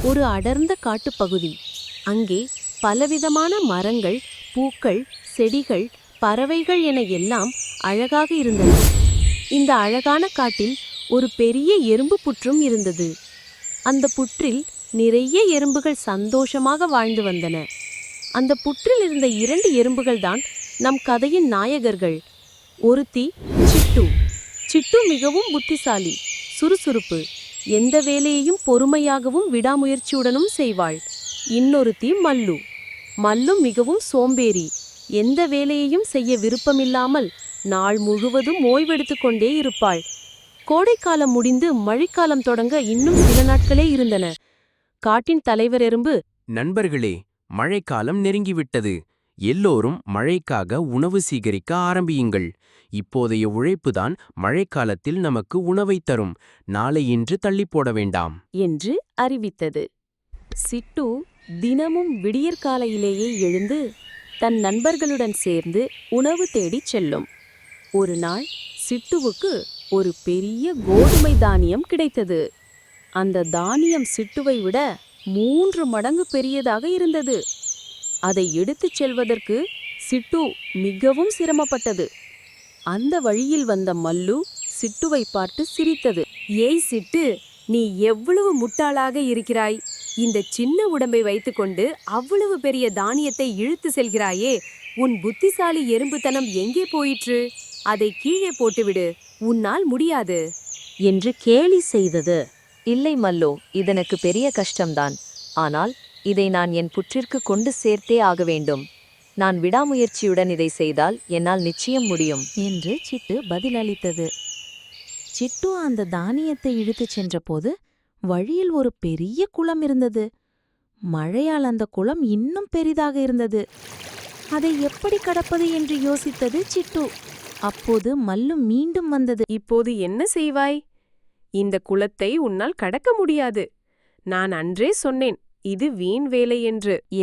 ஒரு அடர்ந்த காட்டுப்பகுதி. அங்கே பலவிதமான மரங்கள், பூக்கள், செடிகள், பறவைகள் என எல்லாம் அழகாக இருந்தன. இந்த அழகான காட்டில் ஒரு பெரிய எறும்பு புற்றும் இருந்தது. அந்த புற்றில் நிறைய எறும்புகள் சந்தோஷமாக வாழ்ந்து வந்தன. அந்த புற்றில் இருந்த 2 எறும்புகள் தான் நம் கதையின் நாயகர்கள். ஒருத்தி சிட்டு. சிட்டு மிகவும் புத்திசாலி, சுறுசுறுப்பு, எந்த வேலையையும் பொறுமையாகவும் விடாமுயற்சியுடனும் செய்வாள். இன்னொருத்தி மல்லு. மல்லு மிகவும் சோம்பேறி, எந்த வேலையையும் செய்ய விருப்பமில்லாமல் நாள் முழுவதும் ஓய்வெடுத்து கொண்டே இருப்பாள். கோடைக்காலம் முடிந்து மழைக்காலம் தொடங்க இன்னும் சில நாட்களே இருந்தன. காட்டின் தலைவர் எறும்பு, நண்பர்களே, மழைக்காலம் நெருங்கிவிட்டது. எல்லோரும் மழைக்காக உணவு சேகரிக்க ஆரம்பியுங்கள். இப்போதைய உழைப்புதான் மழைக்காலத்தில் நமக்கு உணவைத் தரும். நாளை இன்று தள்ளி போட வேண்டாம் என்று அறிவித்தது. சிட்டு தினமும் விடியற்காலையிலேயே எழுந்து தன் நண்பர்களுடன் சேர்ந்து உணவு தேடிச் செல்லும். ஒரு நாள் சிட்டுவுக்கு ஒரு பெரிய கோதுமை தானியம் கிடைத்தது. அந்த தானியம் சிட்டுவை விட 3 மடங்கு பெரியதாக இருந்தது. அதை எடுத்துச் செல்வதற்கு சிட்டு மிகவும் சிரமப்பட்டது. அந்த வழியில் வந்த மல்லு சிட்டுவை பார்த்து சிரித்தது. ஏய் சிட்டு, நீ எவ்வளவு முட்டாளாக இருக்கிறாய்! இந்த சின்ன உடம்பை வைத்துக்கொண்டு அவ்வளவு பெரிய தானியத்தை இழுத்து செல்கிறாயே, உன் புத்திசாலி எறும்புத்தனம் எங்கே போயிற்று? அதை கீழே போட்டுவிடு, உன்னால் முடியாது என்று கேலி செய்தது. இல்லை மல்லோ, இதற்கு பெரிய கஷ்டம்தான். ஆனால் இதை நான் என் புற்றிற்கு கொண்டு சேர்த்தே ஆக வேண்டும். நான் விடாமுயற்சியுடன் இதை செய்தால் என்னால் நிச்சயம் முடியும் என்று சிட்டு பதிலளித்தது. சிட்டு அந்த தானியத்தை இழுத்துச் சென்றபோது வழியில் ஒரு பெரிய குளம் இருந்தது. மழையால் அந்த குளம் இன்னும் பெரிதாக இருந்தது. அதை எப்படி கடப்பது என்று யோசித்தது சிட்டு. அப்போது மல்லு மீண்டும் வந்தது. இப்போது என்ன செய்வாய்? இந்த குளத்தை உன்னால் கடக்க முடியாது. நான் அன்றே சொன்னேன், இது வீண் வேலை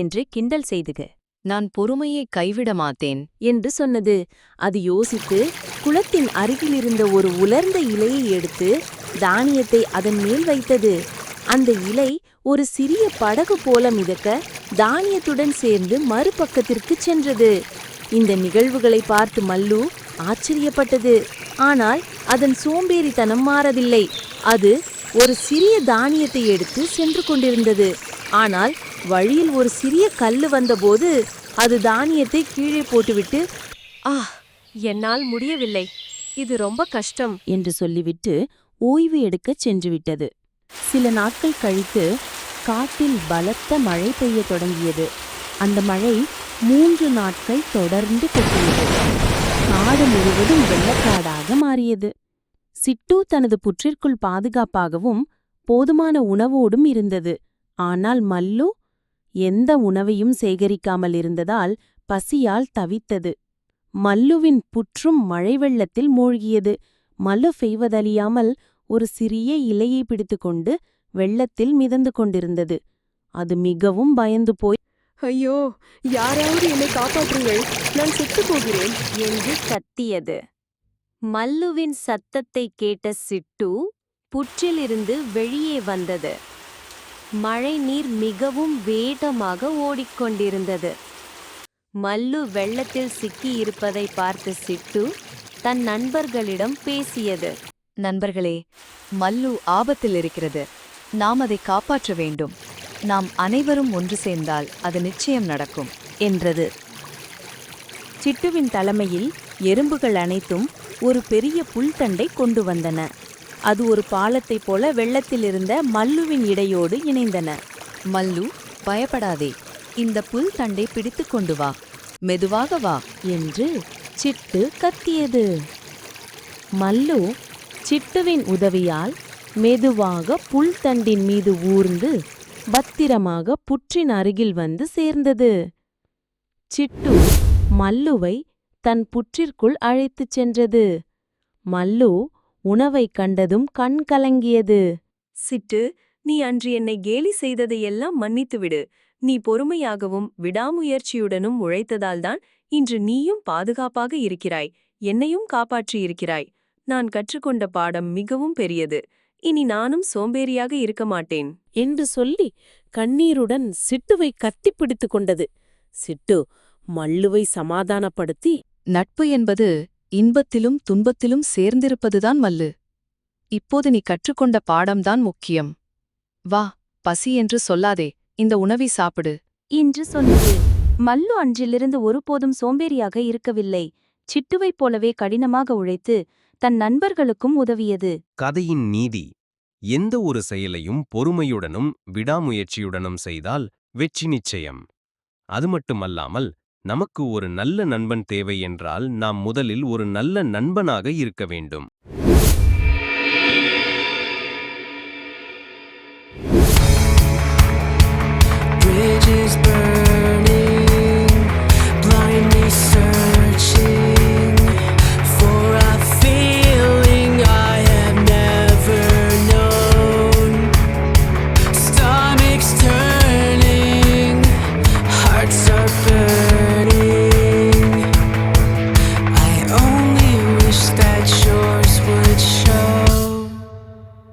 என்று கிண்டல் செய்துக. நான் பொறுமையை கைவிட மாட்டேன் என்று சொன்னது. அது யோசித்து குளத்தின் அருகில் இருந்த ஒரு உலர்ந்த இலையை எடுத்து தானியத்தை அதன் மேல் வைத்தது. அந்த இலை ஒரு சிறிய படகு போல மிதக்க தானியத்துடன் சேர்ந்து மறுபக்கத்திற்கு சென்றது. இந்த நிகழ்வுகளை பார்த்து மல்லு ஆச்சரியப்பட்டது. ஆனால் அதன் சோம்பேறித்தனம் மாறவில்லை. அது ஒரு சிறிய தானியத்தை எடுத்து சென்று கொண்டிருந்தது. ஆனால் வழியில் ஒரு சிறிய கல்லு வந்தபோது அது தானியத்தை கீழே போட்டுவிட்டு, என்னால் முடியவில்லை, இது ரொம்ப கஷ்டம் என்று சொல்லிவிட்டு ஓய்வு எடுக்கச் சென்றுவிட்டது. சில நாட்கள் கழித்து காட்டில் பலத்த மழை பெய்யத் தொடங்கியது. அந்த மழை 3 நாட்கள் தொடர்ந்து கொட்டியது. காடு முழுவதும் வெள்ளக்காடாக மாறியது. சிட்டு தனது புற்றிற்குள் பாதுகாப்பாகவும் போதுமான உணவோடும் இருந்தது. ஆனால் மல்லு எந்த உணவையும் சேகரிக்காமல் இருந்ததால் பசியால் தவித்தது. மல்லுவின் புற்றும் மழை வெள்ளத்தில் மூழ்கியது. மல்லு செய்வதறியாமல் ஒரு சிறிய இலையை பிடித்துக்கொண்டு வெள்ளத்தில் மிதந்து கொண்டிருந்தது. அது மிகவும் பயந்து போய், ஐயோ, யாராவது என்னை காப்பாற்றுங்கள், நான் செத்துப் போகிறேன் என்று கத்தியது. மல்லுவின் சத்தத்தை கேட்ட சிட்டு புற்றிலிருந்து வெளியே வந்தது. மழை நீர் மிகவும் வேகமாக ஓடிக்கொண்டிருந்தது. மல்லு வெள்ளத்தில் சிக்கியிருப்பதை பார்த்த சிட்டு தன் நண்பர்களிடம் பேசியது. நண்பர்களே, மல்லு ஆபத்தில் இருக்கிறது. நாம் அதை காப்பாற்ற வேண்டும். நாம் அனைவரும் ஒன்று சேர்ந்தால் அது நிச்சயம் நடக்கும் என்றது. சிட்டுவின் தலைமையில் எறும்புகள் அனைத்தும் ஒரு பெரிய புல்தண்டை கொண்டு வந்தன. அது ஒரு பாலத்தைப் போல வெள்ளத்தில் இருந்த மல்லுவின் இடையோடு இணைந்தன. மல்லு, பயப்படாதே, இந்த புல் தண்டை பிடித்து கொண்டு வா, மெதுவாக வா என்று சிட்டு கத்தியது. மல்லு சிட்டுவின் உதவியால் மெதுவாக புல்தண்டின் மீது ஊர்ந்து பத்திரமாக புற்றின் அருகில் வந்து சேர்ந்தது. சிட்டு மல்லுவை தன் புற்றிற்குள் அழைத்துச் சென்றது. மல்லு உணவைக் கண்டதும் கண் கலங்கியது. சிட்டு, நீ அன்று என்னை கேலி செய்ததையெல்லாம் மன்னித்துவிடு. நீ பொறுமையாகவும் விடாமுயற்சியுடனும் உழைத்ததால்தான் இன்று நீயும் பாதுகாப்பாக இருக்கிறாய், என்னையும் காப்பாற்றியிருக்கிறாய். நான் கற்றுக்கொண்ட பாடம் மிகவும் பெரியது. இனி நானும் சோம்பேறியாக இருக்க மாட்டேன் என்று சொல்லி கண்ணீருடன் சிட்டுவை கட்டிப்பிடித்துக் கொண்டது. சிட்டு மல்லுவை சமாதானப்படுத்தி, நட்பு என்பது இன்பத்திலும் துன்பத்திலும் சேர்ந்திருப்பதுதான் மல்லு. இப்போது நீ கற்றுக்கொண்ட பாடம்தான் முக்கியம். வா, பசி என்று சொல்லாதே, இந்த உணவை சாப்பிடு என்று சொன்னது. மல்லு அன்றிலிருந்து ஒருபோதும் சோம்பேறியாக இருக்கவில்லை. சிட்டுவைப் போலவே கடினமாக உழைத்து தன் நண்பர்களுக்கும் உதவியது. கதையின் நீதி: எந்த ஒரு செயலையும் பொறுமையுடனும் விடாமுயற்சியுடனும் செய்தால் வெற்றி நிச்சயம். அது மட்டுமல்லாமல், நமக்கு ஒரு நல்ல நண்பன் தேவை என்றால் நாம் முதலில் ஒரு நல்ல நண்பனாக இருக்க வேண்டும்.